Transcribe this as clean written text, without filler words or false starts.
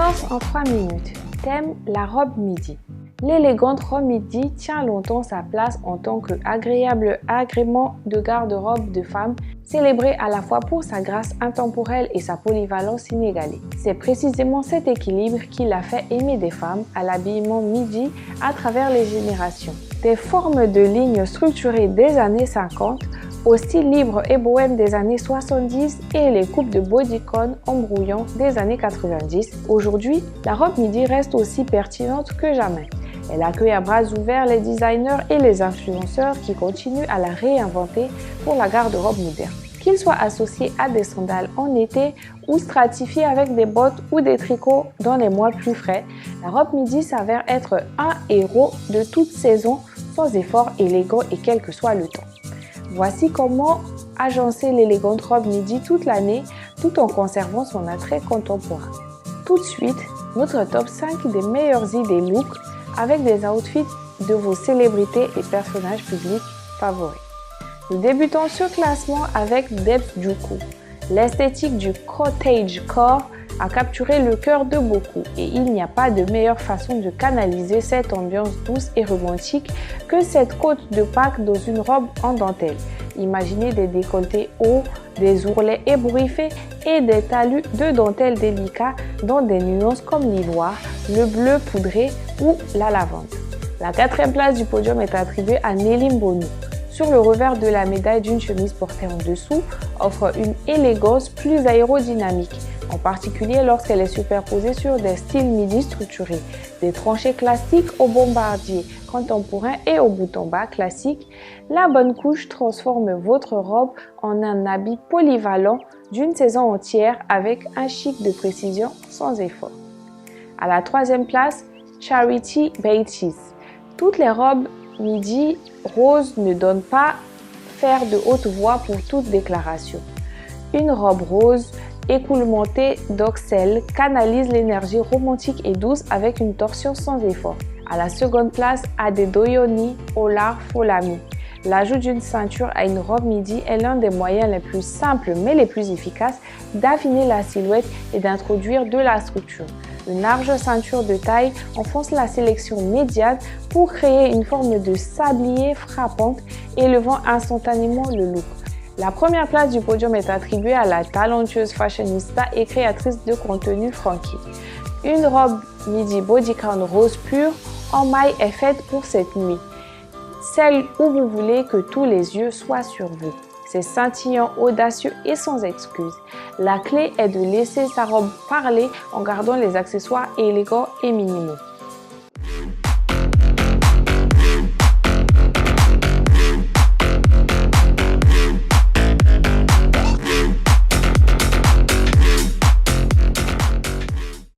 Tendance en 3 minutes. Thème: la robe midi. L'élégante robe midi tient longtemps sa place en tant qu'agréable agrément de garde-robe de femme, célébrée à la fois pour sa grâce intemporelle et sa polyvalence inégalée. C'est précisément cet équilibre qui l'a fait aimer des femmes à l'habillement midi à travers les générations. Des formes de lignes structurées des années 50 au style libre et bohème des années 70 et les coupes de bodycon embrouillants des années 90, aujourd'hui, la robe midi reste aussi pertinente que jamais. Elle accueille à bras ouverts les designers et les influenceurs qui continuent à la réinventer pour la garde-robe moderne. Qu'ils soient associés à des sandales en été ou stratifiés avec des bottes ou des tricots dans les mois plus frais, la robe midi s'avère être un héros de toute saison sans effort élégant et quel que soit le temps. Voici comment agencer l'élégante robe midi toute l'année tout en conservant son attrait contemporain. Tout de suite, notre top 5 des meilleures idées look avec des outfits de vos célébrités et personnages publics favoris. Nous débutons ce classement avec Debs Juku. L'esthétique du cottagecore a capturé le cœur de beaucoup et il n'y a pas de meilleure façon de canaliser cette ambiance douce et romantique que cette côte de Pâques dans une robe en dentelle. Imaginez des décolletés hauts, des ourlets ébouriffés et des talus de dentelle délicats dans des nuances comme l'ivoire, le bleu poudré ou la lavande. La 4e place du podium est attribuée à Nelly Mbonou. Sur le revers de la médaille d'une chemise portée en dessous offre une élégance plus aérodynamique, en particulier lorsqu'elle est superposée sur des styles midi structurés, des tranchées classiques au bombardier contemporain et au bouton bas classique. La bonne couche transforme votre robe en un habit polyvalent d'une saison entière avec un chic de précision sans effort. À la 3e place, Charity Baities. Toutes les robes midi rose ne donnent pas faire de haute voix pour toute déclaration. Une robe rose écoulementée d'oxel canalise l'énergie romantique et douce avec une torsion sans effort. À la 2e place, Adedoyoni Olar Folami. L'ajout d'une ceinture à une robe midi est l'un des moyens les plus simples mais les plus efficaces d'affiner la silhouette et d'introduire de la structure. Une large ceinture de taille enfonce la sélection médiane pour créer une forme de sablier frappante, élevant instantanément le look. La 1re place du podium est attribuée à la talentueuse fashionista et créatrice de contenu Frankie. Une robe midi bodycon rose pur en maille est faite pour cette nuit, celle où vous voulez que tous les yeux soient sur vous. C'est scintillant, audacieux et sans excuse. La clé est de laisser sa robe parler en gardant les accessoires élégants et minimaux.